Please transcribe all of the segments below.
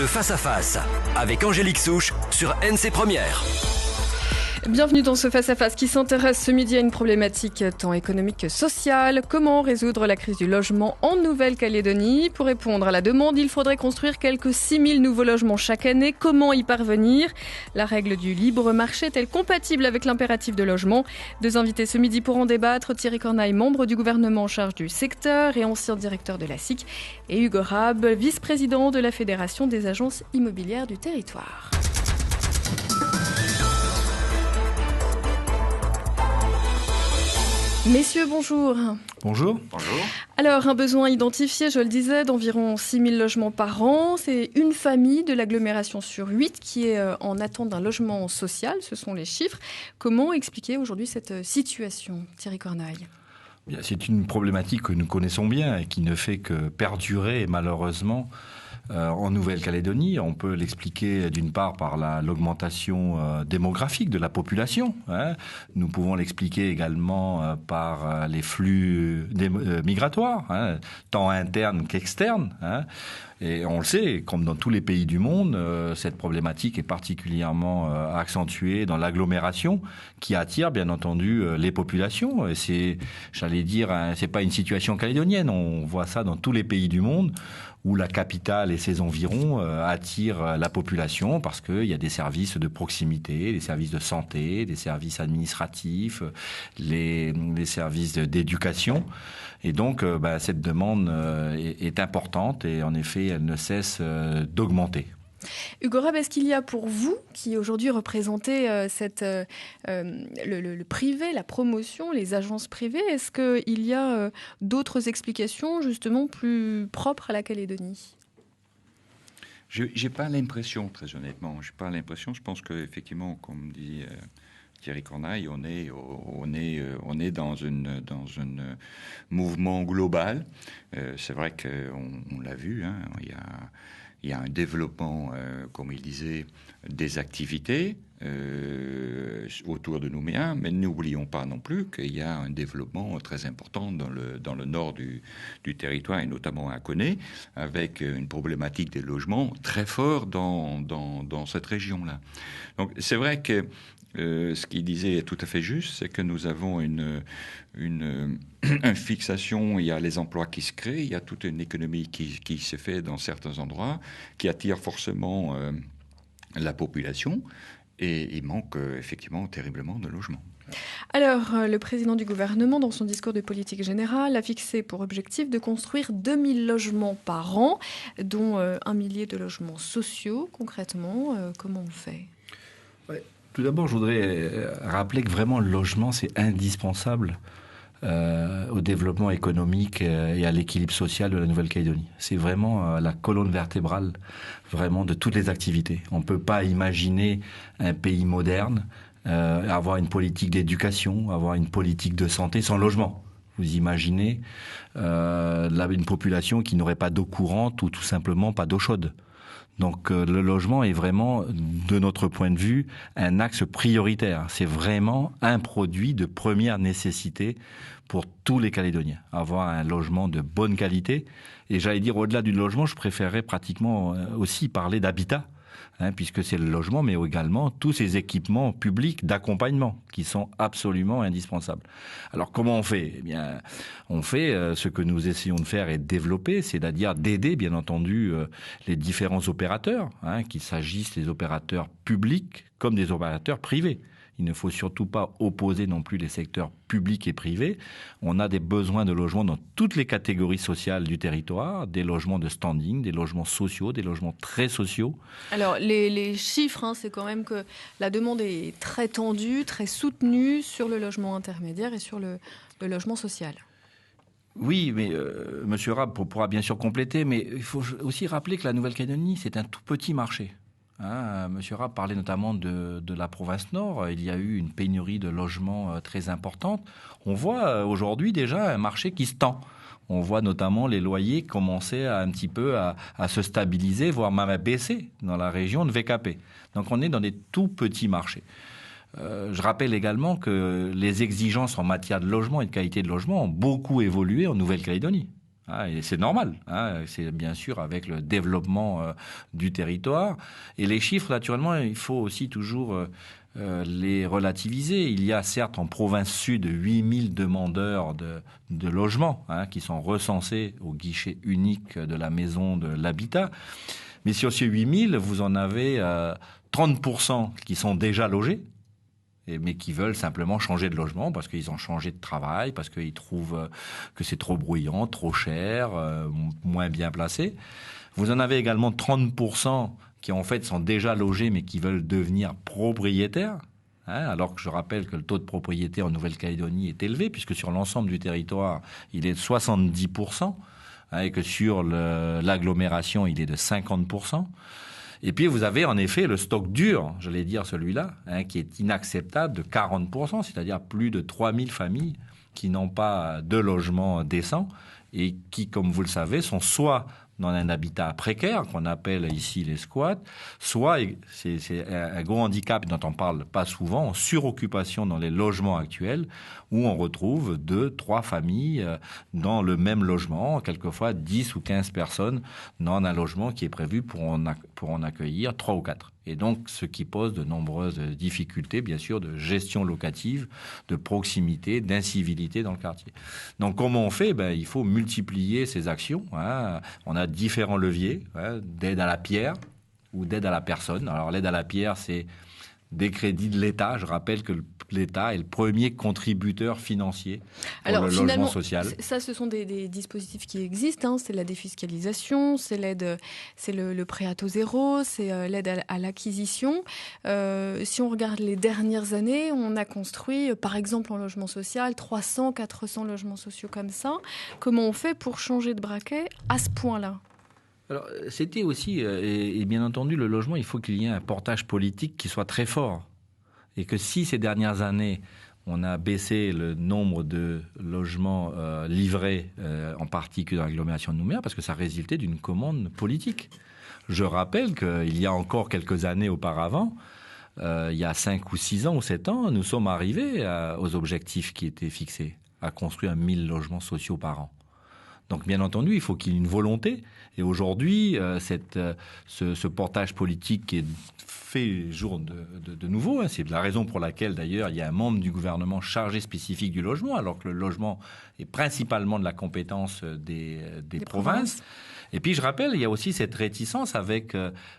Le face-à-face avec Angélique Souche sur NC Première. Bienvenue dans ce face-à-face qui s'intéresse ce midi à une problématique tant économique que sociale. Comment résoudre la crise du logement en Nouvelle-Calédonie? Pour répondre à la demande, il faudrait construire quelques 6000 nouveaux logements chaque année. Comment y parvenir? La règle du libre marché est-elle compatible avec l'impératif de logement? Deux invités ce midi pour en débattre. Thierry Corneille, membre du gouvernement en charge du secteur et ancien directeur de la SIC. Et Hugo Rabe, vice-président de la Fédération des agences immobilières du territoire. Messieurs, bonjour. Bonjour. Bonjour. Alors, un besoin identifié, je le disais, d'environ 6000 logements par an. C'est une famille de l'agglomération sur 8 qui est en attente d'un logement social. Ce sont les chiffres. Comment expliquer aujourd'hui cette situation, Thierry Corneille? C'est une problématique que nous connaissons bien et qui ne fait que perdurer malheureusement en Nouvelle-Calédonie. On peut l'expliquer d'une part par l'augmentation démographique de la population. Nous pouvons l'expliquer également par les flux migratoires, tant internes qu'externes. Et on le sait, comme dans tous les pays du monde, cette problématique est particulièrement accentuée dans l'agglomération qui attire bien entendu les populations. Et c'est, j'allais dire, c'est pas une situation calédonienne. On voit ça dans tous les pays du monde où la capitale et ses environs attirent la population parce qu'il y a des services de proximité, des services de santé, des services administratifs, les services d'éducation. Et donc, cette demande est importante et en effet, elle ne cesse d'augmenter. Hugo Rabe, est-ce qu'il y a pour vous, qui aujourd'hui représentez le privé, la promotion, les agences privées, est-ce qu'il y a d'autres explications justement plus propres à la Calédonie? J'ai pas l'impression, très honnêtement. J'ai pas l'impression. Je pense qu'effectivement, comme dit Thierry Corneille, on est dans un mouvement global. C'est vrai qu'on l'a vu. Il y a un développement, comme il disait, des activités autour de Nouméa, mais n'oublions pas non plus qu'il y a un développement très important dans le nord du territoire, et notamment à Koné, avec une problématique des logements très fort dans cette région-là. Donc c'est vrai que ce qu'il disait est tout à fait juste, c'est que nous avons une fixation, il y a les emplois qui se créent, il y a toute une économie qui se fait dans certains endroits, qui attire forcément la population, et il manque effectivement terriblement de logements. Alors, le président du gouvernement, dans son discours de politique générale, a fixé pour objectif de construire 2000 logements par an, dont 1 millier de logements sociaux. Concrètement, comment on fait ? Tout d'abord, je voudrais rappeler que vraiment le logement, c'est indispensable au développement économique et à l'équilibre social de la Nouvelle-Calédonie. C'est vraiment la colonne vertébrale vraiment de toutes les activités. On ne peut pas imaginer un pays moderne avoir une politique d'éducation, avoir une politique de santé sans logement. Vous imaginez une population qui n'aurait pas d'eau courante ou tout simplement pas d'eau chaude. Donc le logement est vraiment, de notre point de vue, un axe prioritaire. C'est vraiment un produit de première nécessité pour tous les Calédoniens. Avoir un logement de bonne qualité. Et j'allais dire, au-delà du logement, je préférerais pratiquement aussi parler d'habitat. Puisque c'est le logement, mais également tous ces équipements publics d'accompagnement qui sont absolument indispensables. Alors comment on fait ? Eh bien, on fait ce que nous essayons de faire et de développer, c'est-à-dire d'aider, bien entendu, les différents opérateurs, qu'il s'agisse des opérateurs publics comme des opérateurs privés. Il ne faut surtout pas opposer non plus les secteurs publics et privés. On a des besoins de logements dans toutes les catégories sociales du territoire, des logements de standing, des logements sociaux, des logements très sociaux. Alors, les chiffres, c'est quand même que la demande est très tendue, très soutenue sur le logement intermédiaire et sur le logement social. Oui, mais M. Rabe pourra bien sûr compléter, mais il faut aussi rappeler que la Nouvelle-Calédonie, c'est un tout petit marché. Monsieur Rabe parlait notamment de la province Nord. Il y a eu une pénurie de logements très importante. On voit aujourd'hui déjà un marché qui se tend. On voit notamment les loyers commencer un petit peu à se stabiliser, voire même à baisser dans la région de VKP. Donc on est dans des tout petits marchés. Je rappelle également que les exigences en matière de logement et de qualité de logement ont beaucoup évolué en Nouvelle-Calédonie. Et c'est normal, c'est bien sûr avec le développement du territoire. Et les chiffres, naturellement, il faut aussi toujours les relativiser. Il y a certes en province sud 8000 demandeurs de logement qui sont recensés au guichet unique de la maison de l'habitat. Mais sur ces 8000, vous en avez 30% qui sont déjà logés, mais qui veulent simplement changer de logement parce qu'ils ont changé de travail, parce qu'ils trouvent que c'est trop bruyant, trop cher, moins bien placé. Vous en avez également 30% qui en fait sont déjà logés mais qui veulent devenir propriétaires. Alors que je rappelle que le taux de propriété en Nouvelle-Calédonie est élevé puisque sur l'ensemble du territoire, il est de 70%, et que sur l'agglomération, il est de 50%. Et puis, vous avez en effet le stock dur, j'allais dire celui-là, qui est inacceptable de 40%, c'est-à-dire plus de 3000 familles qui n'ont pas de logement décent et qui, comme vous le savez, sont soit dans un habitat précaire, qu'on appelle ici les squats, soit, c'est un gros handicap dont on parle pas souvent, en suroccupation dans les logements actuels, où on retrouve 2-3 familles dans le même logement, quelquefois 10 ou 15 personnes dans un logement qui est prévu pour en accueillir 3 ou 4. Et donc, ce qui pose de nombreuses difficultés, bien sûr, de gestion locative, de proximité, d'incivilité dans le quartier. Donc, comment on fait ? Il faut multiplier ces actions. On a différents leviers, d'aide à la pierre ou d'aide à la personne. Alors, l'aide à la pierre, c'est des crédits de l'État. Je rappelle que l'État est le premier contributeur financier pour le logement social. Ça, ce sont des dispositifs qui existent. C'est la défiscalisation, c'est l'aide, c'est le prêt à taux zéro, c'est l'aide à l'acquisition. Si on regarde les dernières années, on a construit, par exemple en logement social, 300, 400 logements sociaux comme ça. Comment on fait pour changer de braquet à ce point-là ? Alors, c'était aussi, et bien entendu, le logement, il faut qu'il y ait un portage politique qui soit très fort. Et que si ces dernières années, on a baissé le nombre de logements livrés, en particulier dans l'agglomération de Nouméa, parce que ça résultait d'une commande politique. Je rappelle qu'il y a encore quelques années auparavant, il y a 5 ou 6 ans ou 7 ans, nous sommes arrivés aux objectifs qui étaient fixés, à construire 1000 logements sociaux par an. Donc, bien entendu, il faut qu'il y ait une volonté. Et aujourd'hui, ce portage politique qui est fait jour de nouveau, c'est la raison pour laquelle, d'ailleurs, il y a un membre du gouvernement chargé spécifique du logement, alors que le logement est principalement de la compétence des provinces. Et puis, je rappelle, il y a aussi cette réticence avec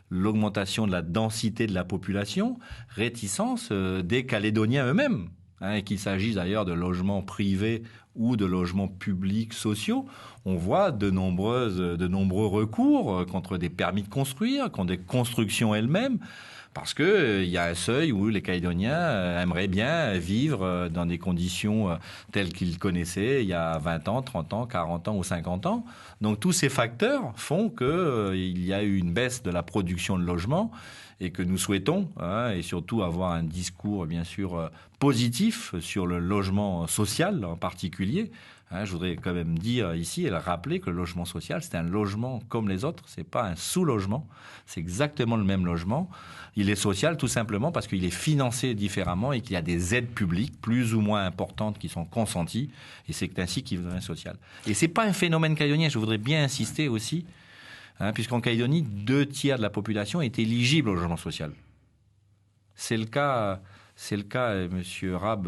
l'augmentation de la densité de la population, réticence des Calédoniens eux-mêmes. Qu'il s'agisse d'ailleurs de logements privés ou de logements publics sociaux, on voit de nombreux recours contre des permis de construire, contre des constructions elles-mêmes, parce que il y a un seuil où les Calédoniens aimeraient bien vivre dans des conditions telles qu'ils connaissaient il y a 20 ans, 30 ans, 40 ans ou 50 ans. Donc tous ces facteurs font qu'il y a eu une baisse de la production de logements et que nous souhaitons, et surtout avoir un discours bien sûr positif sur le logement social en particulier. Je voudrais quand même dire ici et rappeler que le logement social, c'est un logement comme les autres, c'est pas un sous-logement, c'est exactement le même logement. Il est social tout simplement parce qu'il est financé différemment et qu'il y a des aides publiques plus ou moins importantes qui sont consenties, et c'est ainsi qu'il devient social. Et c'est pas un phénomène calédonien, je voudrais bien insister aussi, puisqu'en Calédonie, 2/3 de la population est éligible au logement social. C'est le cas, et M. Rab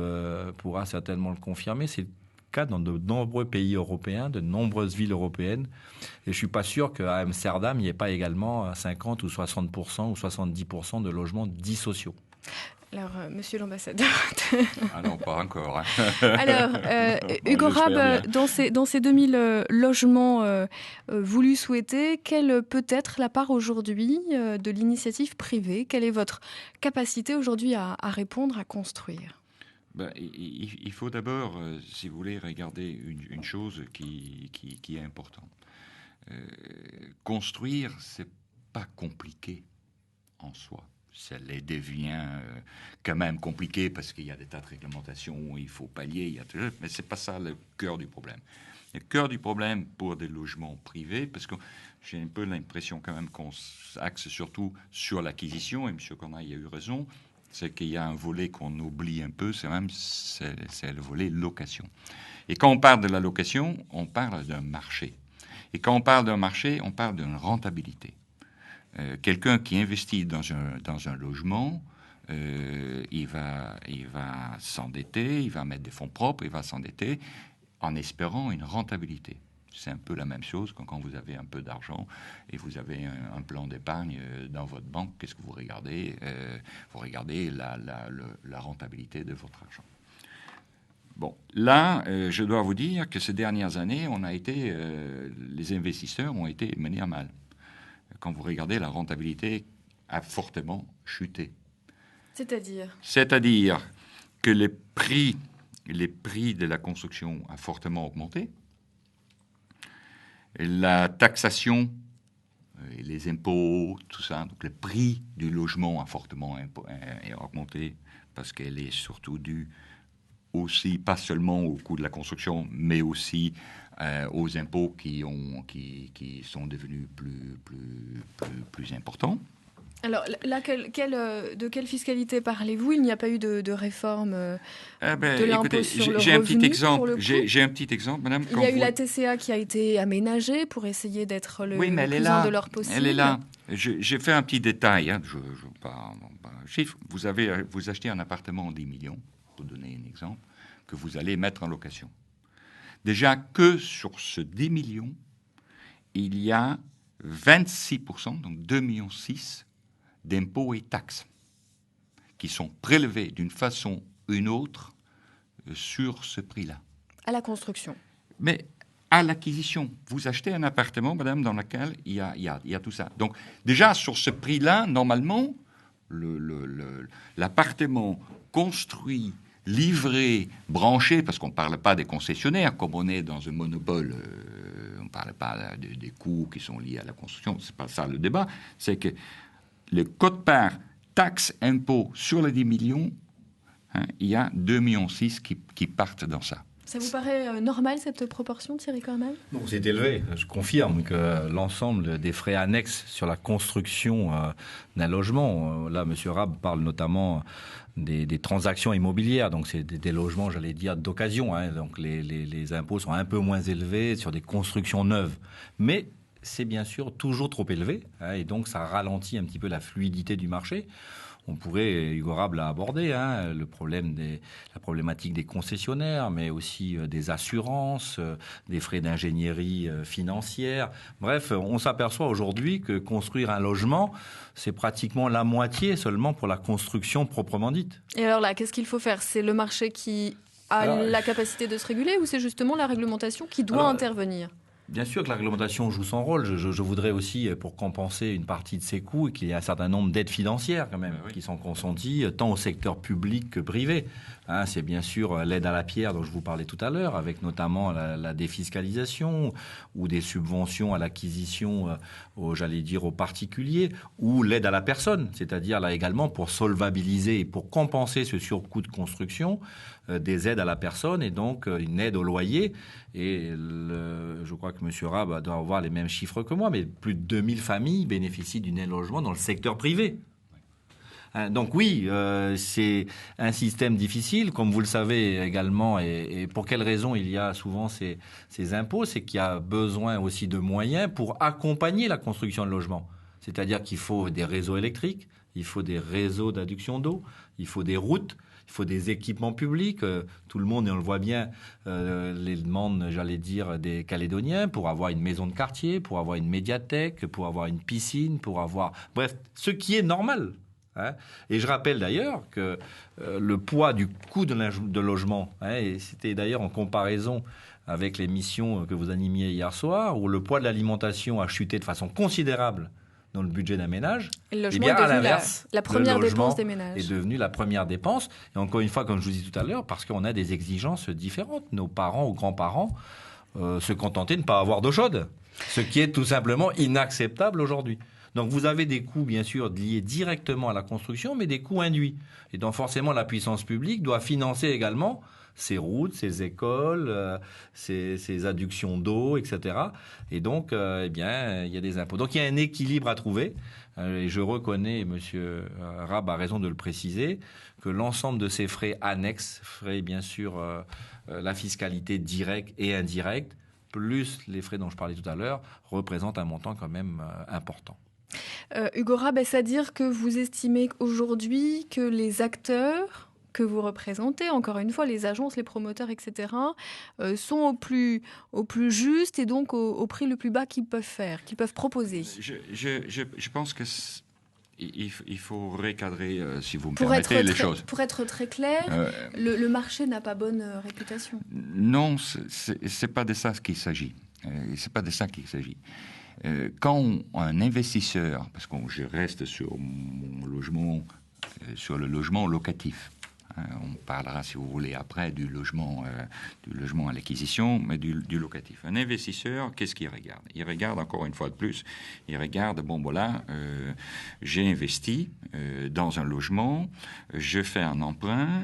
pourra certainement le confirmer, c'est le cas dans de nombreux pays européens, de nombreuses villes européennes. Et je ne suis pas sûr qu'à Amsterdam, il n'y ait pas également 50 ou 60% ou 70% de logements dits sociaux. Alors, monsieur l'ambassadeur. Ah non, pas encore. Alors, Hugo Rab, dans ces 2000 logements voulus, souhaités, quelle peut être la part aujourd'hui de l'initiative privée ? Quelle est votre capacité aujourd'hui à répondre, à construire ? Il faut d'abord, si vous voulez, regarder une chose qui est importante. Construire, c'est pas compliqué en soi. Ça les devient quand même compliqué parce qu'il y a des tas de réglementations où il faut pallier, mais c'est pas ça le cœur du problème. Le cœur du problème pour des logements privés, parce que j'ai un peu l'impression quand même qu'on s'axe surtout sur l'acquisition, et M. Corneille a eu raison, c'est qu'il y a un volet qu'on oublie un peu, c'est le volet location. Et quand on parle de la location, on parle d'un marché. Et quand on parle d'un marché, on parle d'une rentabilité. Quelqu'un qui investit dans un logement, il va s'endetter, il va mettre des fonds propres, il va s'endetter en espérant une rentabilité. C'est un peu la même chose quand vous avez un peu d'argent et vous avez un plan d'épargne dans votre banque. Qu'est-ce que vous regardez? Vous regardez la rentabilité de votre argent. Bon, là, je dois vous dire que ces dernières années, les investisseurs ont été menés à mal. Quand vous regardez, la rentabilité a fortement chuté. C'est-à-dire que les prix de la construction a fortement augmenté. La taxation, les impôts, tout ça, donc le prix du logement a fortement augmenté parce qu'elle est surtout due aussi, pas seulement au coût de la construction, mais aussi aux impôts qui sont devenus plus importants. Alors là, de quelle fiscalité parlez-vous? Il n'y a pas eu de réforme de l'impôt sur le revenu. J'ai un petit exemple, madame. Il y a eu la TCA qui a été aménagée pour essayer d'être le plus indolore possible. Elle est là. J'ai fait un petit détail. Pas un chiffre. Vous achetez un appartement de 10 millions, pour donner un exemple, que vous allez mettre en location. Déjà que sur ce 10 millions, il y a 26%, donc 2,6 millions d'impôts et taxes qui sont prélevés d'une façon ou une autre sur ce prix-là. À la construction. Mais à l'acquisition. Vous achetez un appartement, madame, dans lequel il y a tout ça. Donc, déjà, sur ce prix-là, normalement, l'appartement construit, livré, branché, parce qu'on ne parle pas des concessionnaires, comme on est dans un monopole, on ne parle pas des coûts qui sont liés à la construction, c'est pas ça le débat, c'est que le quote-part taxes, impôts sur les 10 millions, il y a 2,6 millions qui partent dans ça. Ça vous paraît normal, cette proportion, Thierry Cornal? Non, c'est élevé. Je confirme que l'ensemble des frais annexes sur la construction d'un logement, là, M. Raab parle notamment des transactions immobilières, donc c'est des logements, j'allais dire, d'occasion. Donc les impôts sont un peu moins élevés sur des constructions neuves. Mais c'est bien sûr toujours trop élevé, et donc ça ralentit un petit peu la fluidité du marché. On pourrait, Hugo Raab l'a abordé, la problématique des concessionnaires, mais aussi des assurances, des frais d'ingénierie financière. Bref, on s'aperçoit aujourd'hui que construire un logement, c'est pratiquement la moitié seulement pour la construction proprement dite. Et alors là, qu'est-ce qu'il faut faire? C'est le marché qui a la capacité de se réguler, ou c'est justement la réglementation qui doit intervenir? Bien sûr que la réglementation joue son rôle. Je voudrais aussi, pour compenser une partie de ces coûts, qu'il y ait un certain nombre d'aides financières quand même qui sont consenties, tant au secteur public que privé. C'est bien sûr l'aide à la pierre dont je vous parlais tout à l'heure, avec notamment la défiscalisation ou des subventions à l'acquisition, aux particuliers, ou l'aide à la personne, c'est-à-dire là également pour solvabiliser et pour compenser ce surcoût de construction, des aides à la personne et donc une aide au loyer. Et je crois que M. Raab doit avoir les mêmes chiffres que moi, mais plus de 2000 familles bénéficient d'une aide logement dans le secteur privé. Donc oui, c'est un système difficile, comme vous le savez également, et pour quelles raisons il y a souvent ces impôts, c'est qu'il y a besoin aussi de moyens pour accompagner la construction de logements. C'est-à-dire qu'il faut des réseaux électriques, il faut des réseaux d'adduction d'eau, il faut des routes, il faut des équipements publics. Tout le monde, et on le voit bien, les demandes, j'allais dire, des Calédoniens pour avoir une maison de quartier, pour avoir une médiathèque, pour avoir une piscine, pour avoir... Bref, ce qui est normal. Et je rappelle d'ailleurs que le poids du coût de logement, et c'était d'ailleurs en comparaison avec l'émission que vous animiez hier soir, où le poids de l'alimentation a chuté de façon considérable dans le budget d'un ménage. Et le logement est devenu la première dépense des ménages. Est devenu la première dépense. Et encore une fois, comme je vous dis tout à l'heure, parce qu'on a des exigences différentes. Nos parents ou grands-parents se contentaient de ne pas avoir d'eau chaude, ce qui est tout simplement inacceptable aujourd'hui. Donc vous avez des coûts, bien sûr, liés directement à la construction, mais des coûts induits. Et donc forcément, la puissance publique doit financer également ces routes, ces écoles, ces adductions d'eau, etc. Et donc, il y a des impôts. Donc il y a un équilibre à trouver. Et je reconnais, M. Raab a raison de le préciser, que l'ensemble de ces frais annexes, frais bien sûr la fiscalité directe et indirecte, plus les frais dont je parlais tout à l'heure, représentent un montant quand même important. Hugo Rab, est-ce à dire que vous estimez aujourd'hui que les acteurs que vous représentez, encore une fois, les agences, les promoteurs, etc., sont au plus juste et donc au prix le plus bas qu'ils peuvent faire, qu'ils peuvent proposer? Je pense que il faut recadrer, si vous me permettez, les choses. Pour être très clair, le marché n'a pas bonne réputation. Non, c'est pas de ça qu'il s'agit. C'est pas de ça qu'il s'agit. Quand un investisseur, parce que je reste sur mon logement, sur le logement locatif. On parlera, si vous voulez, après du logement à l'acquisition, mais du locatif. Un investisseur, qu'est-ce qu'il regarde? Il regarde, encore une fois de plus, il regarde, j'ai investi dans un logement, je fais un emprunt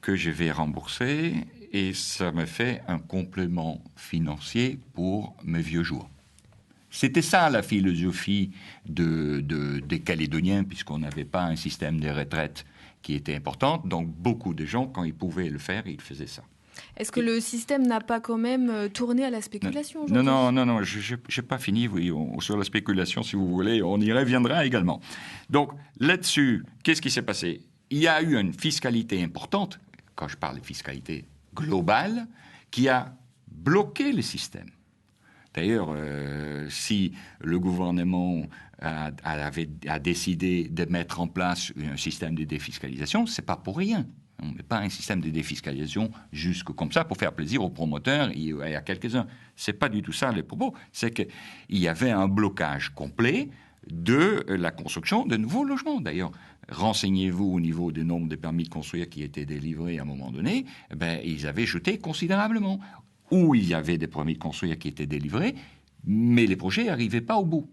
que je vais rembourser et ça me fait un complément financier pour mes vieux jours. C'était ça la philosophie des Calédoniens, puisqu'on n'avait pas un système de retraite qui était importante. Donc, beaucoup de gens, quand ils pouvaient le faire, ils faisaient ça. Est-ce que le système n'a pas quand même tourné à la spéculation aujourd'hui? Non, je n'ai pas fini. Oui, sur la spéculation, si vous voulez, on y reviendra également. Donc, là-dessus, qu'est-ce qui s'est passé? Il y a eu une fiscalité importante, quand je parle de fiscalité globale, qui a bloqué le système. D'ailleurs, si le gouvernement a décidé de mettre en place un système de défiscalisation, c'est pas pour rien. On ne met pas un système de défiscalisation juste comme ça pour faire plaisir aux promoteurs et à quelques-uns. C'est pas du tout ça le propos. C'est qu'il y avait un blocage complet de la construction de nouveaux logements. D'ailleurs, renseignez-vous au niveau du nombre de permis de construire qui étaient délivrés à un moment donné. Ils avaient chuté considérablement. Où il y avait des permis de construire qui étaient délivrés, mais les projets n'arrivaient pas au bout.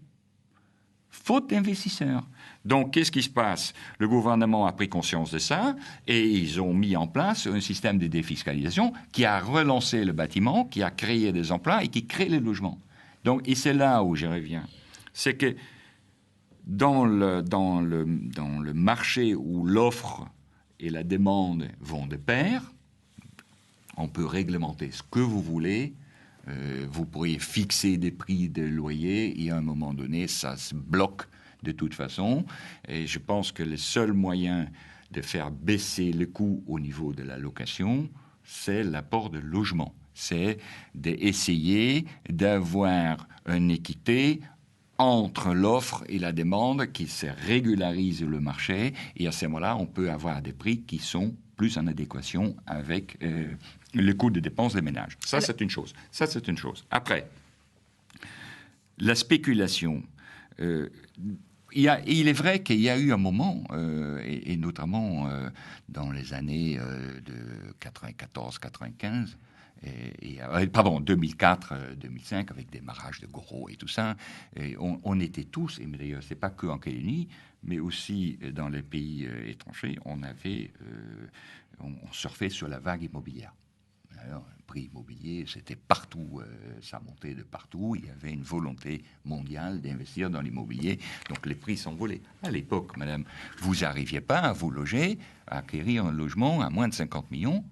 Faute d'investisseurs. Donc, qu'est-ce qui se passe? Le gouvernement a pris conscience de ça et ils ont mis en place un système de défiscalisation qui a relancé le bâtiment, qui a créé des emplois et qui crée les logements. Donc, et c'est là où je reviens. C'est que dans le marché où l'offre et la demande vont de pair, on peut réglementer ce que vous voulez. Vous pourriez fixer des prix de loyer et à un moment donné, ça se bloque de toute façon. Et je pense que le seul moyen de faire baisser le coût au niveau de la location, c'est l'apport de logement. C'est d'essayer d'avoir une équité entre l'offre et la demande qui se régularise le marché. Et à ce moment-là, on peut avoir des prix qui sont plus en adéquation avec le coût de dépenses des ménages. Ça, c'est une chose. Après, la spéculation. Il est vrai qu'il y a eu un moment, et notamment dans les années de 94-95, 2004-2005, avec des démarrage de gros et tout ça, et on était tous, et d'ailleurs c'est pas que en Calédonie, mais aussi dans les pays étrangers, on surfait sur la vague immobilière. Alors, le prix immobilier, c'était partout, ça montait de partout, il y avait une volonté mondiale d'investir dans l'immobilier, donc les prix s'envolaient. À l'époque, madame, vous n'arriviez pas à vous loger, à acquérir un logement à moins de 50 millions,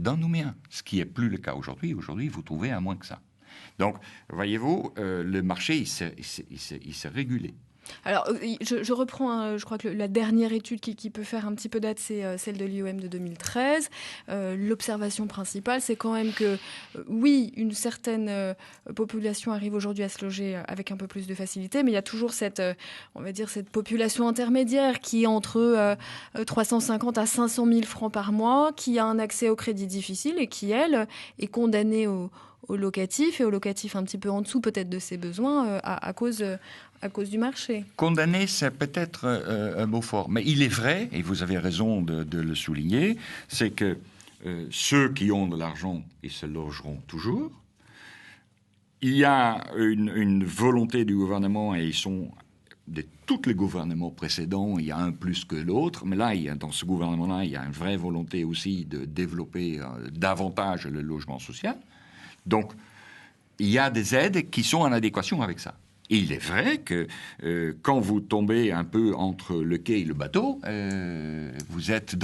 dans Nouméa, ce qui n'est plus le cas aujourd'hui. Aujourd'hui, vous trouvez à moins que ça. Donc, voyez-vous, le marché, il s'est régulé. Alors, je reprends, je crois que la dernière étude qui peut faire un petit peu date, c'est celle de l'IOM de 2013. L'observation principale, c'est quand même que, oui, une certaine population arrive aujourd'hui à se loger avec un peu plus de facilité, mais il y a toujours cette population intermédiaire qui est entre 350 à 500 000 francs par mois, qui a un accès au crédit difficile et qui, elle, est condamnée au locatif, et au locatif un petit peu en dessous peut-être de ses besoins à cause du marché. Condamné, c'est peut-être un mot fort. Mais il est vrai, et vous avez raison de le souligner, c'est que ceux qui ont de l'argent, ils se logeront toujours. Il y a une volonté du gouvernement, et ils sont de tous les gouvernements précédents, il y a un plus que l'autre, mais là, dans ce gouvernement-là, il y a une vraie volonté aussi de développer davantage le logement social. Donc, il y a des aides qui sont en adéquation avec ça. Il est vrai que quand vous tombez un peu entre le quai et le bateau, vous êtes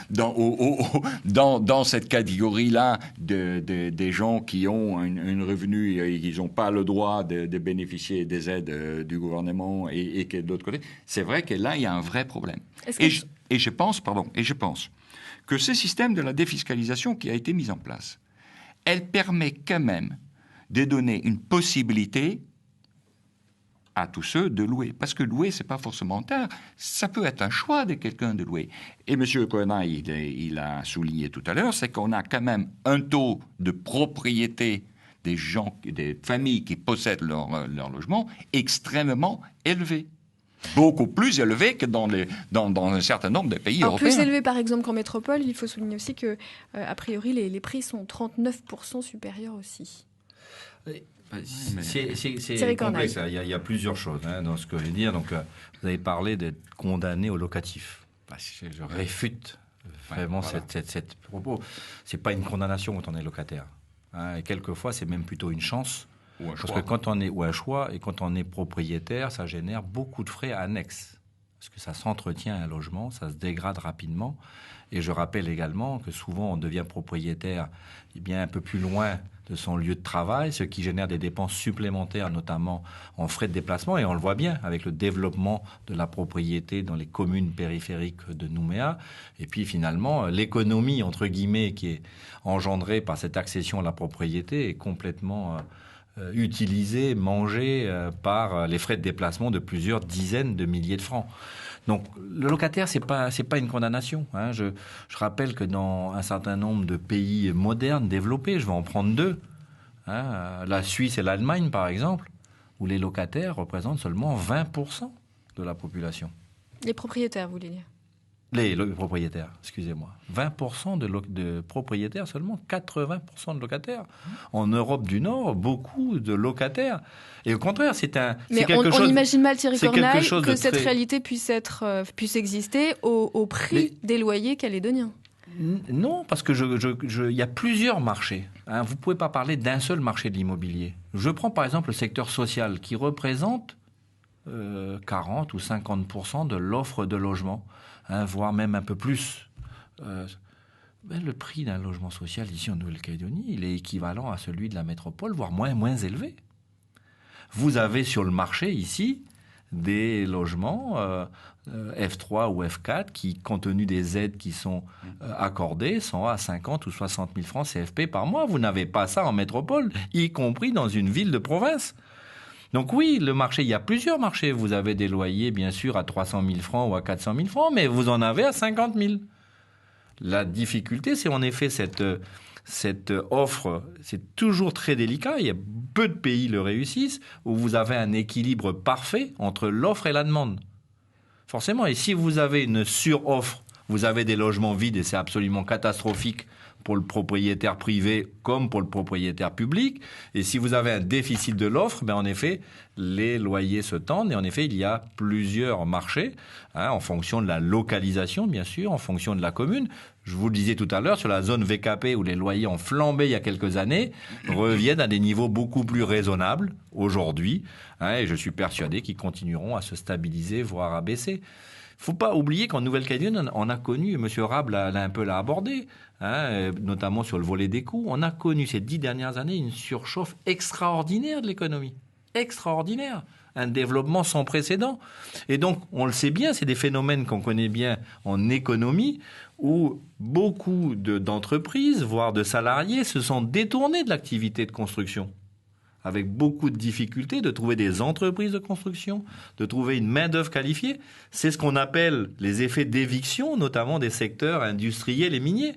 dans cette catégorie-là des gens qui ont un revenu et qui n'ont pas le droit de bénéficier des aides du gouvernement et que de l'autre côté. C'est vrai que là, il y a un vrai problème. Et je pense que ce système de la défiscalisation qui a été mis en place, elle permet quand même de donner une possibilité à tous ceux de louer. Parce que louer, c'est pas forcément tard. Ça peut être un choix de quelqu'un de louer. Et M. Cohen, il a souligné tout à l'heure, c'est qu'on a quand même un taux de propriété des gens, des familles qui possèdent leur logement extrêmement élevé. Beaucoup plus élevé que dans un certain nombre de pays européens. Plus élevé, par exemple, qu'en métropole. Il faut souligner aussi que, a priori, les prix sont 39% supérieurs aussi. C'est complexe. Il y a plusieurs choses dans ce que je vais dire. Donc, vous avez parlé d'être condamné au locatif. Je réfute vraiment cette propos. C'est pas une condamnation quand on est locataire. Et quelquefois, c'est même plutôt une chance. Parce que quand on est ou un choix et quand on est propriétaire, ça génère beaucoup de frais annexes. Parce que ça s'entretient un logement, ça se dégrade rapidement. Et je rappelle également que souvent on devient propriétaire bien un peu plus loin de son lieu de travail, ce qui génère des dépenses supplémentaires, notamment en frais de déplacement. Et on le voit bien avec le développement de la propriété dans les communes périphériques de Nouméa. Et puis finalement, l'économie, entre guillemets, qui est engendrée par cette accession à la propriété est complètement utilisée, mangée par les frais de déplacement de plusieurs dizaines de milliers de francs. Donc, le locataire, c'est pas une condamnation. Je rappelle que dans un certain nombre de pays modernes, développés, je vais en prendre deux, la Suisse et l'Allemagne, par exemple, où les locataires représentent seulement 20% de la population. Les propriétaires, vous voulez dire ? Les propriétaires, excusez-moi. 20% de propriétaires, seulement 80% de locataires. En Europe du Nord, beaucoup de locataires. Et au contraire, c'est quelque chose... on imagine mal, Thierry Corneille, que cette réalité puisse exister au prix des loyers calédoniens. Non, parce que il y a plusieurs marchés. Vous ne pouvez pas parler d'un seul marché de l'immobilier. Je prends par exemple le secteur social qui représente 40 ou 50% de l'offre de logement. Voire même un peu plus. Le prix d'un logement social ici en Nouvelle-Calédonie, il est équivalent à celui de la métropole, voire moins élevé. Vous avez sur le marché ici des logements F3 ou F4 qui, compte tenu des aides qui sont accordées, sont à 50 ou 60 000 francs CFP par mois. Vous n'avez pas ça en métropole, y compris dans une ville de province. Donc oui, le marché, il y a plusieurs marchés. Vous avez des loyers, bien sûr, à 300 000 francs ou à 400 000 francs, mais vous en avez à 50 000. La difficulté, c'est en effet cette offre, c'est toujours très délicat. Il y a peu de pays le réussissent, où vous avez un équilibre parfait entre l'offre et la demande. Forcément, et si vous avez une suroffre, vous avez des logements vides et c'est absolument catastrophique pour le propriétaire privé comme pour le propriétaire public. Et si vous avez un déficit de l'offre, en effet, les loyers se tendent. Et en effet, il y a plusieurs marchés, en fonction de la localisation, bien sûr, en fonction de la commune. Je vous le disais tout à l'heure, sur la zone VKP, où les loyers ont flambé il y a quelques années, reviennent à des niveaux beaucoup plus raisonnables aujourd'hui. Et je suis persuadé qu'ils continueront à se stabiliser, voire à baisser. Il ne faut pas oublier qu'en Nouvelle-Calédonie, on a connu, M. Rab l'a abordé, notamment sur le volet des coûts, on a connu ces 10 dernières années une surchauffe extraordinaire de l'économie. Extraordinaire. Un développement sans précédent. Et donc, on le sait bien, c'est des phénomènes qu'on connaît bien en économie, où beaucoup d'entreprises, voire de salariés, se sont détournés de l'activité de construction, avec beaucoup de difficultés de trouver des entreprises de construction, de trouver une main-d'œuvre qualifiée. C'est ce qu'on appelle les effets d'éviction, notamment des secteurs industriels et miniers.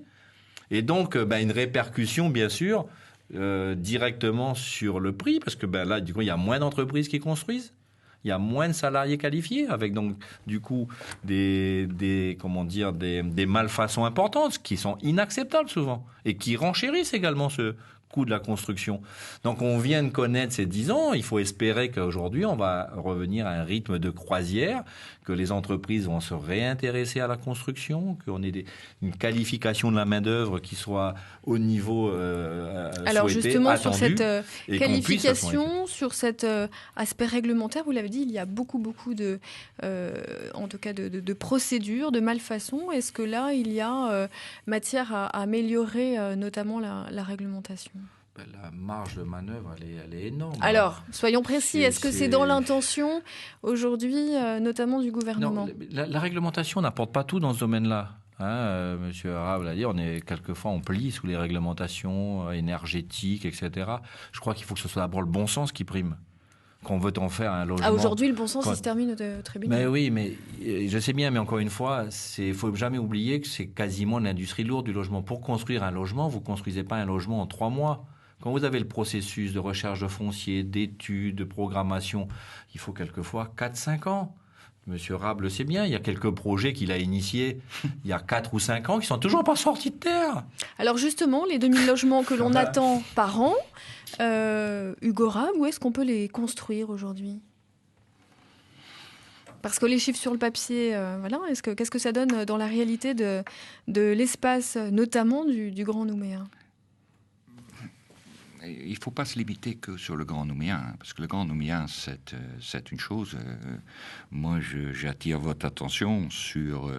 Et donc, une répercussion, bien sûr, directement sur le prix, parce que là, du coup, il y a moins d'entreprises qui construisent, il y a moins de salariés qualifiés, avec donc, du coup, des malfaçons importantes, qui sont inacceptables souvent, et qui renchérissent également ce coût de la construction. Donc on vient de connaître ces 10 ans, il faut espérer qu'aujourd'hui on va revenir à un rythme de croisière, que les entreprises vont se réintéresser à la construction, qu'on ait une qualification de la main-d'œuvre qui soit au niveau Alors souhaité, justement, attendu, sur cette et qu'on puisse qualification, sur cet aspect réglementaire, vous l'avez dit, il y a beaucoup de, en tout cas de procédures, de malfaçons. Est-ce que là, il y a matière à améliorer notamment la réglementation ? La marge de manœuvre, elle est énorme. Alors, soyons précis, est-ce que c'est dans l'intention aujourd'hui, notamment du gouvernement ? Non, la réglementation n'apporte pas tout dans ce domaine-là. Monsieur Arabe l'a dit, quelquefois on plie sous les réglementations énergétiques, etc. Je crois qu'il faut que ce soit d'abord le bon sens qui prime. Qu'on veut en faire un logement. Aujourd'hui, le bon sens, il se termine au tribunal. Mais oui, mais je sais bien, mais encore une fois, il faut jamais oublier que c'est quasiment l'industrie lourde du logement. Pour construire un logement, vous construisez pas un logement en 3 mois. Quand vous avez le processus de recherche de foncier, d'études, de programmation, il faut quelquefois 4-5 ans. Monsieur Rab le sait bien, il y a quelques projets qu'il a initiés il y a 4 ou 5 ans qui sont toujours pas sortis de terre. Alors justement, les 2000 logements que l'on attend par an, Hugo Rab, où est-ce qu'on peut les construire aujourd'hui ? Parce que les chiffres sur le papier, voilà, qu'est-ce que ça donne dans la réalité de l'espace, notamment du Grand Nouméa ? Il ne faut pas se limiter que sur le Grand Nouméa, parce que le Grand Nouméa, c'est une chose. Moi, j'attire votre attention sur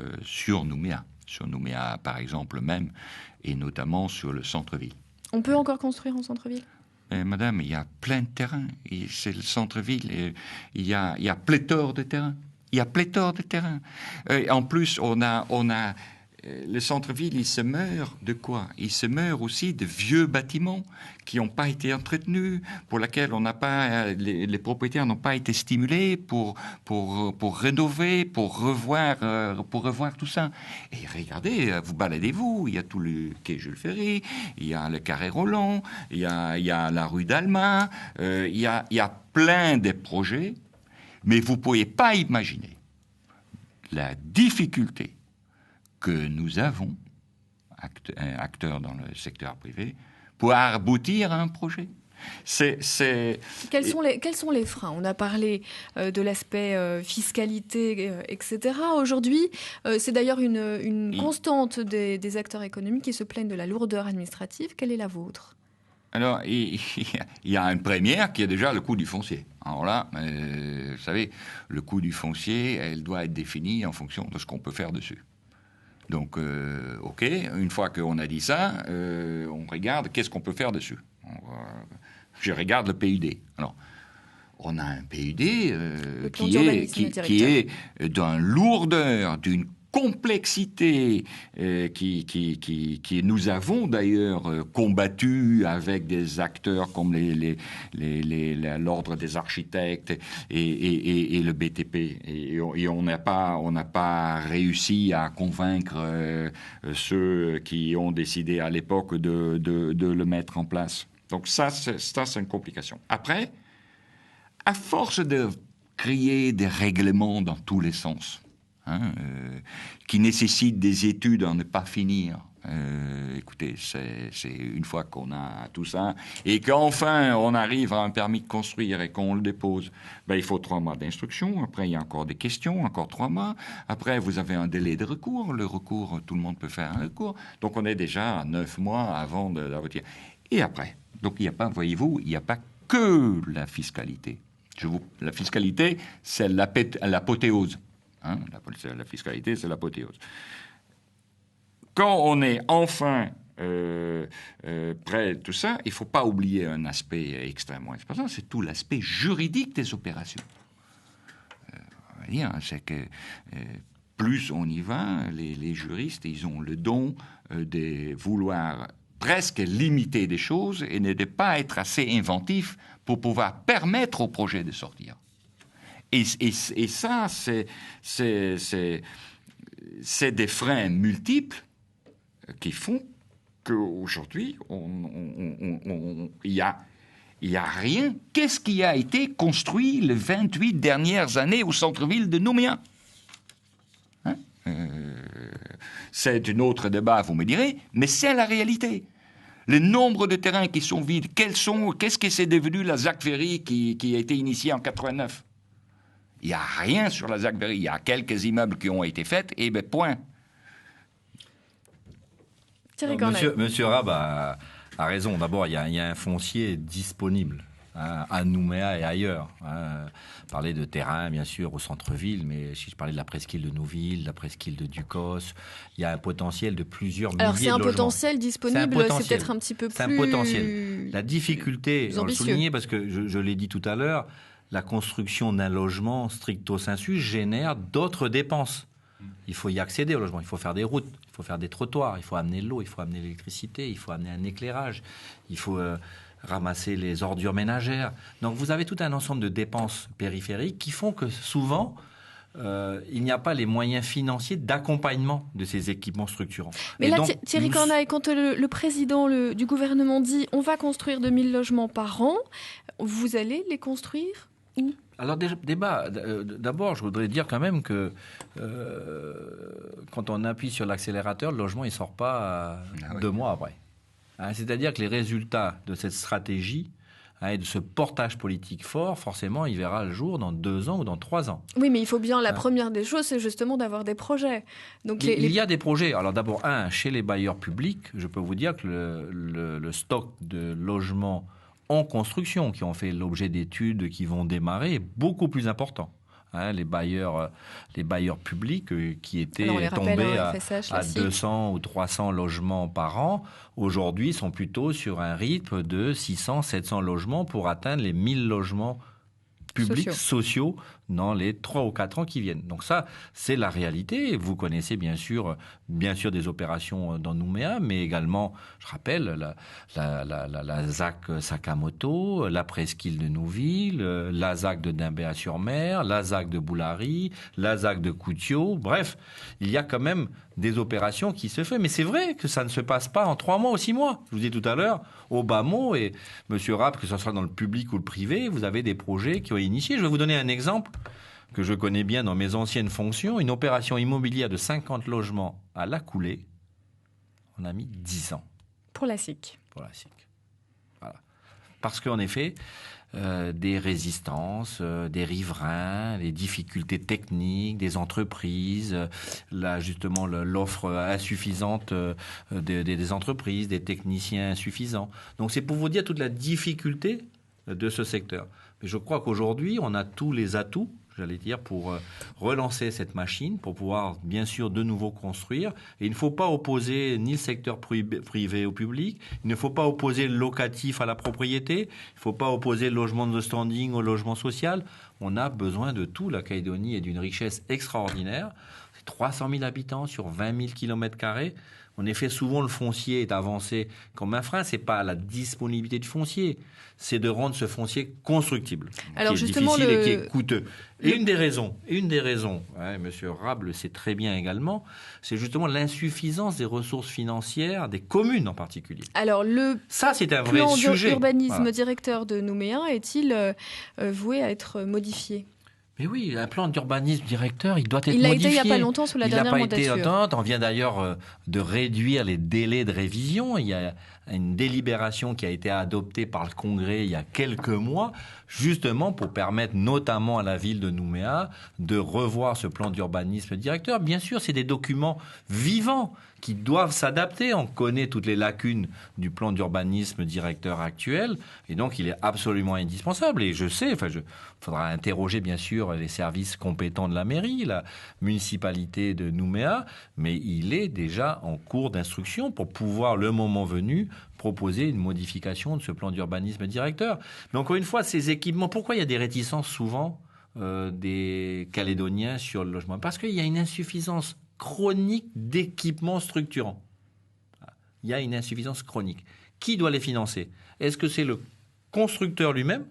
Nouméa. Sur Nouméa, par exemple, même, et notamment sur le centre-ville. On peut encore construire en centre-ville ? Madame, il y a plein de terrains. C'est le centre-ville. Il y a pléthore de terrains. Il y a pléthore de terrains. En plus, on a le centre-ville, il se meurt de quoi ? Il se meurt aussi de vieux bâtiments qui n'ont pas été entretenus, pour lesquels les propriétaires n'ont pas été stimulés pour rénover, pour revoir tout ça. Et regardez, vous baladez-vous, il y a tout le quai Jules Ferry, il y a le carré Roland, il y a la rue d'Alma, il y a plein de projets, mais vous ne pouvez pas imaginer la difficulté que nous avons, acteurs dans le secteur privé, pour aboutir à un projet. Quels sont les freins ? On a parlé de l'aspect fiscalité, etc. Aujourd'hui, c'est d'ailleurs une constante des acteurs économiques qui se plaignent de la lourdeur administrative. Quelle est la vôtre ? Alors, il y a une première qui est déjà le coût du foncier. Alors là, vous savez, le coût du foncier, elle doit être définie en fonction de ce qu'on peut faire dessus. Donc, OK, une fois qu'on a dit ça, on regarde qu'est-ce qu'on peut faire dessus. Je regarde le PUD. Alors, on a un PUD qui est d'une lourdeur, d'une complexité qui nous avons d'ailleurs combattu avec des acteurs comme l'ordre des architectes et le BTP et on n'a pas réussi à convaincre ceux qui ont décidé à l'époque de le mettre en place. Donc ça c'est une complication. Après, à force de créer des règlements dans tous les sens, qui nécessite des études à ne pas finir. Écoutez, c'est une fois qu'on a tout ça et qu'enfin on arrive à un permis de construire et qu'on le dépose, il faut 3 mois d'instruction. Après, il y a encore des questions, encore 3 mois. Après, vous avez un délai de recours. Le recours, tout le monde peut faire un recours. Donc, on est déjà à 9 mois avant de la retirer. Et après, donc il n'y a pas, voyez-vous, il n'y a pas que la fiscalité. La fiscalité, c'est l'apothéose. La fiscalité, c'est l'apothéose. Quand on est enfin près de tout ça, il ne faut pas oublier un aspect extrêmement important, c'est tout l'aspect juridique des opérations. On va dire, c'est que plus on y va, les juristes, ils ont le don de vouloir presque limiter des choses et ne de pas être assez inventifs pour pouvoir permettre au projet de sortir. Et ça, c'est des freins multiples qui font qu'aujourd'hui, il y a rien. Qu'est-ce qui a été construit les 28 dernières années au centre-ville de Nouméa ? C'est un autre débat, vous me direz, mais c'est la réalité. Le nombre de terrains qui sont vides, qu'est-ce que c'est devenu la ZAC Ferry qui a été initiée en 89 ? Il n'y a rien sur la ZAC Ferry. Il y a quelques immeubles qui ont été faits, et ben point. Monsieur Rab a raison. D'abord, il y a un foncier disponible à Nouméa et ailleurs. Parler de terrain, bien sûr, au centre-ville, mais si je parlais de la presqu'île de Nouville, la presqu'île de Ducos, il y a un potentiel de plusieurs milliers de logements. Alors, c'est un potentiel disponible, c'est peut-être un petit peu plus... C'est un potentiel. La difficulté, on le soulignait parce que je l'ai dit tout à l'heure, la construction d'un logement stricto sensu génère d'autres dépenses. Il faut y accéder au logement, il faut faire des routes, il faut faire des trottoirs, il faut amener l'eau, il faut amener l'électricité, il faut amener un éclairage, il faut ramasser les ordures ménagères. Donc vous avez tout un ensemble de dépenses périphériques qui font que souvent, il n'y a pas les moyens financiers d'accompagnement de ces équipements structurants. Mais là, Thierry Corneille, quand le président du gouvernement dit « on va construire 2000 logements par an », vous allez les construire où ? Alors d'abord, je voudrais dire quand même que quand on appuie sur l'accélérateur, le logement, il ne sort pas 2 mois après. C'est-à-dire que les résultats de cette stratégie et de ce portage politique fort, forcément, il verra le jour dans 2 ans ou dans 3 ans. Oui, mais il faut bien, la première des choses, c'est justement d'avoir des projets. Donc il y a des projets. Alors d'abord, chez les bailleurs publics, je peux vous dire que le stock de logements en construction, qui ont fait l'objet d'études qui vont démarrer, est beaucoup plus important. Les bailleurs publics qui étaient tombés à 200 ou 300 logements par an, aujourd'hui sont plutôt sur un rythme de 600, 700 logements pour atteindre les 1000 logements publics sociaux dans les 3 ou 4 ans qui viennent. Donc ça, c'est la réalité. Vous connaissez bien sûr des opérations dans Nouméa, mais également, je rappelle, la ZAC Sakamoto, la presqu'île de Nouville, la ZAC de Dimbéa-sur-Mer, la ZAC de Boulari, la ZAC de Koutiot. Bref, il y a quand même des opérations qui se font. Mais c'est vrai que ça ne se passe pas en 3 mois ou 6 mois. Je vous dis tout à l'heure, au bas mot, et Monsieur Rapp, que ce soit dans le public ou le privé, vous avez des projets qui ont initié. Je vais vous donner un exemple que je connais bien dans mes anciennes fonctions, une opération immobilière de 50 logements à La Coulée. On a mis 10 ans. Pour la SIC. Voilà. Parce qu'en effet, des résistances, des riverains, les difficultés techniques des entreprises, justement l'offre insuffisante des entreprises, des techniciens insuffisants. Donc c'est pour vous dire toute la difficulté de ce secteur. Mais je crois qu'aujourd'hui, on a tous les atouts, j'allais dire, pour relancer cette machine, pour pouvoir, bien sûr, de nouveau construire. Et il ne faut pas opposer ni le secteur privé au public, il ne faut pas opposer le locatif à la propriété, il ne faut pas opposer le logement de standing au logement social. On a besoin de tout. La Calédonie est d'une richesse extraordinaire. C'est 300 000 habitants sur 20 000 km². En effet, souvent, le foncier est avancé comme un frein. Ce n'est pas la disponibilité du foncier, c'est de rendre ce foncier constructible, alors qui est difficile et qui est coûteux. Et une des raisons, Monsieur Rapp le sait très bien également, c'est justement l'insuffisance des ressources financières des communes en particulier. Alors, ça, c'est un vrai sujet. Le plan d'urbanisme directeur de Nouméa est-il voué à être modifié ? Mais oui, un plan d'urbanisme directeur, il doit être modifié. Il a été il n'y a pas longtemps sous la dernière mandature. Il n'a pas été on vient d'ailleurs de réduire les délais de révision. Il y a une délibération qui a été adoptée par le Congrès il y a quelques mois, justement pour permettre notamment à la ville de Nouméa de revoir ce plan d'urbanisme directeur. Bien sûr, c'est des documents vivants qui doivent s'adapter. On connaît toutes les lacunes du plan d'urbanisme directeur actuel, et donc il est absolument indispensable. Et je sais, faudra interroger bien sûr les services compétents de la mairie, la municipalité de Nouméa, mais il est déjà en cours d'instruction pour pouvoir, le moment venu, proposer une modification de ce plan d'urbanisme directeur. Mais encore une fois, ces équipements, pourquoi il y a des réticences souvent des Calédoniens sur le logement ? Parce qu'il y a une insuffisance chronique d'équipements structurants. Il y a une insuffisance chronique. Qui doit les financer ? Est-ce que c'est le constructeur lui-même ?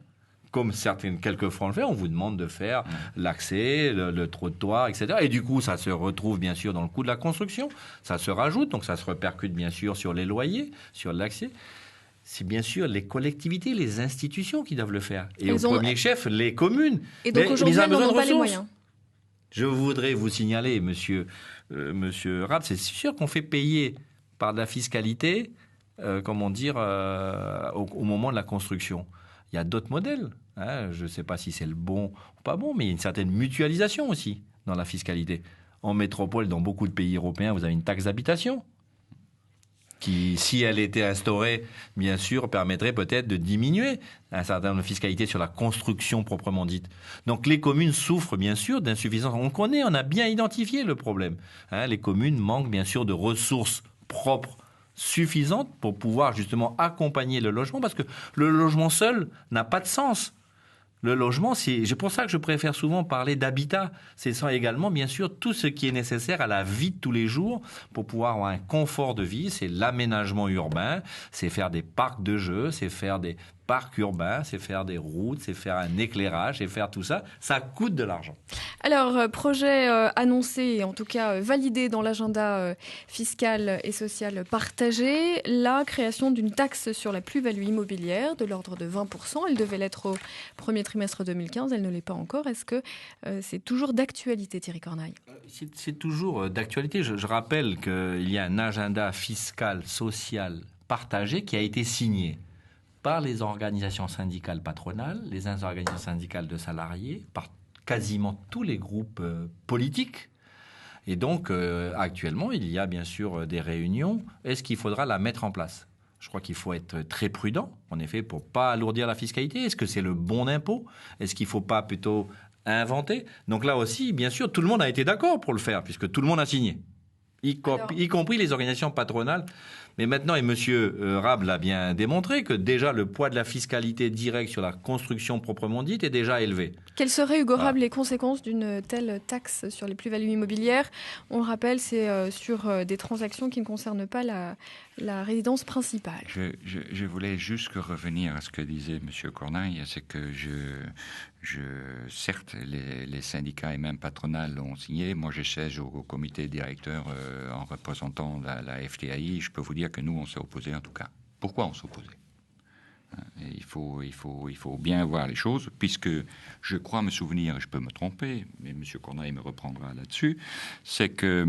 Comme quelquefois on le fait, on vous demande de faire l'accès, le trottoir, etc. Et du coup, ça se retrouve bien sûr dans le coût de la construction, ça se rajoute, donc ça se répercute bien sûr sur les loyers, sur l'accès. C'est bien sûr les collectivités, les institutions qui doivent le faire. Et au premier chef, les communes. Et donc aujourd'hui, elles n'ont pas les moyens. Je voudrais vous signaler, monsieur Rapp, c'est sûr qu'on fait payer par de la fiscalité au moment de la construction. Il y a d'autres modèles. Je ne sais pas si c'est le bon ou pas bon, mais il y a une certaine mutualisation aussi dans la fiscalité. En métropole, dans beaucoup de pays européens, vous avez une taxe d'habitation qui, si elle était instaurée, bien sûr, permettrait peut-être de diminuer un certain nombre de fiscalité sur la construction proprement dite. Donc les communes souffrent bien sûr d'insuffisance. On a bien identifié le problème. Les communes manquent bien sûr de ressources propres suffisantes pour pouvoir justement accompagner le logement, parce que le logement seul n'a pas de sens. Le logement, c'est pour ça que je préfère souvent parler d'habitat. C'est ça également, bien sûr, tout ce qui est nécessaire à la vie de tous les jours pour pouvoir avoir un confort de vie. C'est l'aménagement urbain, c'est faire des parcs de jeux, c'est faire des parcs urbains, c'est faire des routes, c'est faire un éclairage, c'est faire tout ça. Ça coûte de l'argent. Alors, projet annoncé, en tout cas validé dans l'agenda fiscal et social partagé, la création d'une taxe sur la plus-value immobilière de l'ordre de 20%. Elle devait l'être au premier trimestre 2015, elle ne l'est pas encore. Est-ce que c'est toujours d'actualité, Thierry Corneille ? C'est toujours d'actualité. Je rappelle qu'il y a un agenda fiscal, social partagé qui a été signé par les organisations syndicales patronales, les organisations syndicales de salariés, par quasiment tous les groupes politiques. Et donc, actuellement, il y a bien sûr des réunions. Est-ce qu'il faudra la mettre en place ? Je crois qu'il faut être très prudent, en effet, pour ne pas alourdir la fiscalité. Est-ce que c'est le bon impôt ? Est-ce qu'il ne faut pas plutôt inventer ? Donc là aussi, bien sûr, tout le monde a été d'accord pour le faire, puisque tout le monde a signé, y compris les organisations patronales. Mais maintenant, et M. Rab l'a bien démontré, que déjà le poids de la fiscalité directe sur la construction proprement dite est déjà élevé. Quelles seraient, Hugo Rab, les conséquences d'une telle taxe sur les plus-values immobilières ? On le rappelle, c'est sur des transactions qui ne concernent pas la résidence principale. Je voulais juste revenir à ce que disait M. Corneille, c'est que certes, les syndicats et même patronales l'ont signé. Moi, je siège au comité directeur en représentant la FTAI. Je peux vous dire que nous, on s'est opposés en tout cas. Pourquoi on s'est opposés ? Il faut bien voir les choses, puisque je crois me souvenir, et je peux me tromper, mais M. Corneille me reprendra là-dessus, c'est que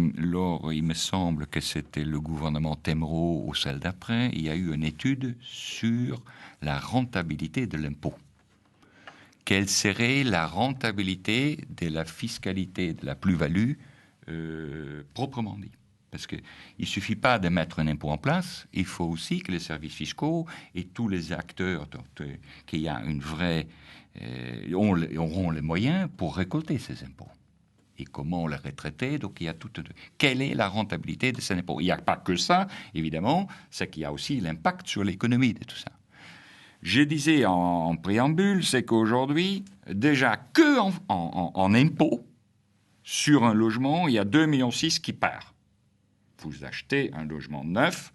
il me semble que c'était le gouvernement Temmereau ou celle d'après, il y a eu une étude sur la rentabilité de l'impôt. Quelle serait la rentabilité de la fiscalité de la plus-value proprement dit ? Parce qu'il ne suffit pas de mettre un impôt en place, il faut aussi que les services fiscaux et tous les acteurs qu'il y a une vraie auront les moyens pour récolter ces impôts. Et comment les retraiter ? Donc il y a quelle est la rentabilité de ces impôts ? Il n'y a pas que ça, évidemment, c'est qu'il y a aussi l'impact sur l'économie de tout ça. Je disais en préambule, c'est qu'aujourd'hui, déjà que en impôts, sur un logement, il y a 2,6 millions qui partent. Vous achetez un logement neuf,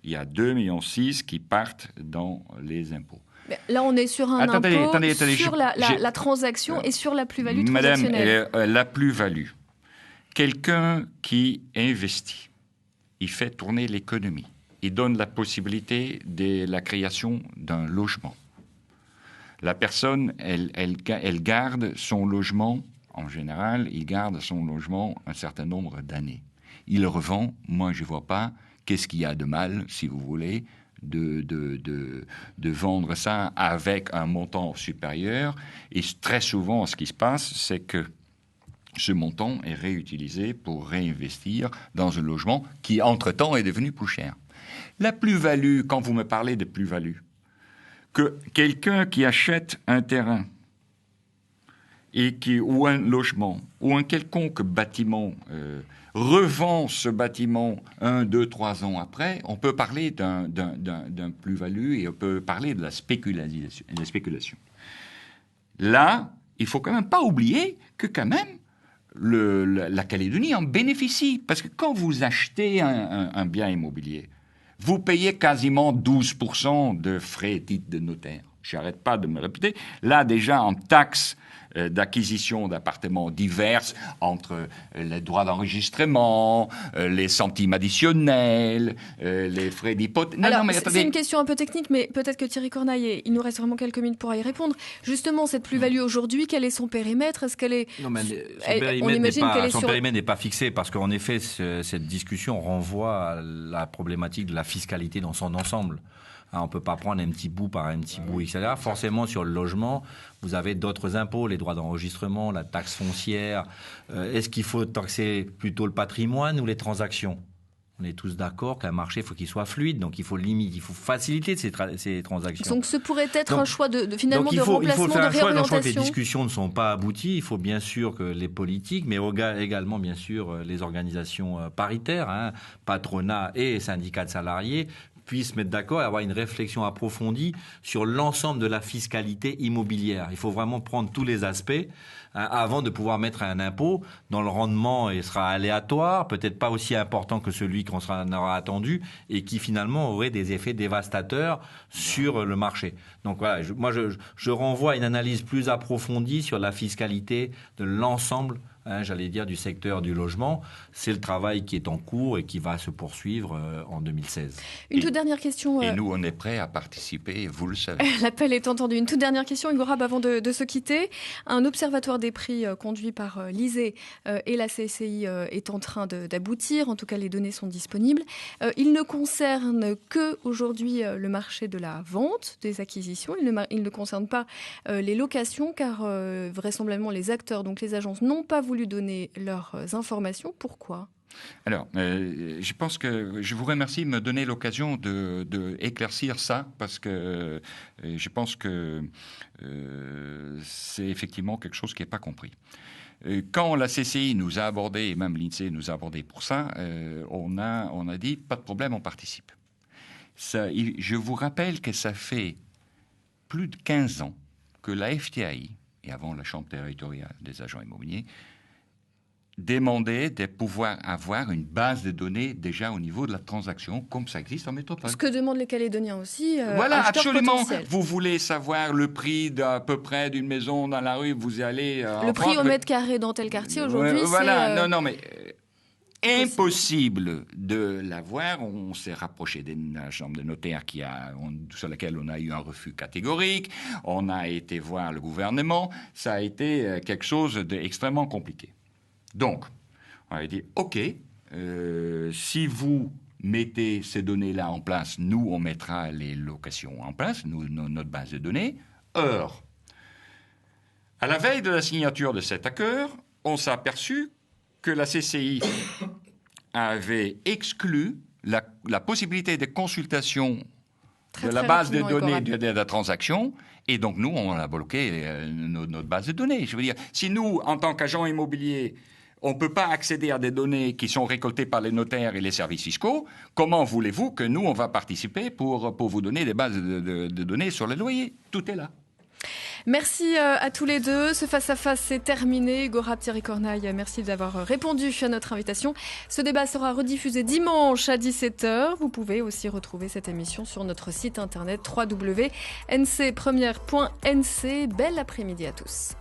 il y a 2,6 millions qui partent dans les impôts. Mais là, on est sur un impôt sur la transaction et sur la plus-value transactionnelle. Madame, la plus-value. Quelqu'un qui investit, il fait tourner l'économie, il donne la possibilité de la création d'un logement. La personne, elle garde son logement, en général, il garde son logement un certain nombre d'années. Il le revend. Moi, je ne vois pas qu'est-ce qu'il y a de mal, si vous voulez, de vendre ça avec un montant supérieur. Et très souvent, ce qui se passe, c'est que ce montant est réutilisé pour réinvestir dans un logement qui, entre-temps, est devenu plus cher. La plus-value, quand vous me parlez de plus-value, que quelqu'un qui achète un terrain ou un logement ou un quelconque bâtiment revend ce bâtiment 1, 2, 3 ans après, on peut parler d'un plus-value et on peut parler de la spéculation. Là, il faut quand même pas oublier que quand même la Calédonie en bénéficie. Parce que quand vous achetez un bien immobilier, vous payez quasiment 12% de frais et titres de notaire. j'arrête pas de me répéter, là déjà en taxes d'acquisition d'appartements diverses entre les droits d'enregistrement, les centimes additionnels, les frais d'hypothèque. Alors, c'est une question un peu technique, mais peut-être que Thierry Corneille, il nous reste vraiment quelques minutes pour y répondre. Justement, cette plus-value aujourd'hui, quel est son périmètre? Est-ce qu'elle est... Non, mais son périmètre n'est pas fixé, parce qu'en effet, cette discussion renvoie à la problématique de la fiscalité dans son ensemble. On ne peut pas prendre un petit bout par un petit bout, etc. Forcément, sur le logement, vous avez d'autres impôts, les droits d'enregistrement, la taxe foncière. Est-ce qu'il faut taxer plutôt le patrimoine ou les transactions? On est tous d'accord qu'un marché, il faut qu'il soit fluide, donc il faut faciliter ces transactions. Donc ce pourrait être un choix de remplacement, de réorientation. Sachant que les discussions ne sont pas abouties, il faut bien sûr que les politiques, mais également bien sûr les organisations paritaires, patronat et syndicats de salariés, puissent mettre d'accord et avoir une réflexion approfondie sur l'ensemble de la fiscalité immobilière. Il faut vraiment prendre tous les aspects avant de pouvoir mettre un impôt dont le rendement sera aléatoire, peut-être pas aussi important que celui qu'on aura attendu et qui finalement aurait des effets dévastateurs sur le marché. Donc voilà, je renvoie à une analyse plus approfondie sur la fiscalité de l'ensemble, j'allais dire, du secteur du logement. C'est le travail qui est en cours et qui va se poursuivre en 2016. Une toute dernière question. Et nous, on est prêts à participer, vous le savez. L'appel est entendu. Une toute dernière question, Hugo Rab, avant de se quitter. Un observatoire des prix conduit par l'ISEE et la CCI est en train d'aboutir. En tout cas, les données sont disponibles. Il ne concerne que aujourd'hui le marché de la vente, des acquisitions. Il ne concerne pas les locations, car vraisemblablement les acteurs, donc les agences, n'ont pas voulu donner leurs informations. Pourquoi ? Alors, je pense que je vous remercie de me donner l'occasion de éclaircir ça, parce que je pense que c'est effectivement quelque chose qui n'est pas compris. Quand la CCI nous a abordé, et même l'INSEE nous a abordé pour ça, on a dit pas de problème, on participe. Je vous rappelle que ça fait plus de 15 ans que la FTAI, et avant la Chambre territoriale des agents immobiliers, demandait de pouvoir avoir une base de données déjà au niveau de la transaction, comme ça existe en métropole. Ce que demandent les Calédoniens aussi. Voilà, absolument. Potentiels. Vous voulez savoir le prix d'à peu près d'une maison dans la rue, vous y allez... le prix au mètre carré dans tel quartier aujourd'hui, voilà, non, mais... impossible de l'avoir. On s'est rapproché de la chambre de notaire sur laquelle on a eu un refus catégorique. On a été voir le gouvernement. Ça a été quelque chose d'extrêmement compliqué. Donc, on a dit, OK, si vous mettez ces données-là en place, nous, on mettra les locations en place, notre base de données. Or, à la veille de la signature de cet accord, on s'est aperçu que la CCI avait exclu la possibilité de consultation de la base de données de la transaction, et donc nous, on a bloqué notre base de données. Je veux dire, si nous, en tant qu'agents immobiliers, on ne peut pas accéder à des données qui sont récoltées par les notaires et les services fiscaux, comment voulez-vous que nous, on va participer pour vous donner des bases de données sur les loyers? Tout est là. Merci à tous les deux. Ce face-à-face, c'est terminé. Hugo Rab, Thierry Corneille, merci d'avoir répondu à notre invitation. Ce débat sera rediffusé dimanche à 17h. Vous pouvez aussi retrouver cette émission sur notre site internet www.ncpremière.nc. Bel après-midi à tous.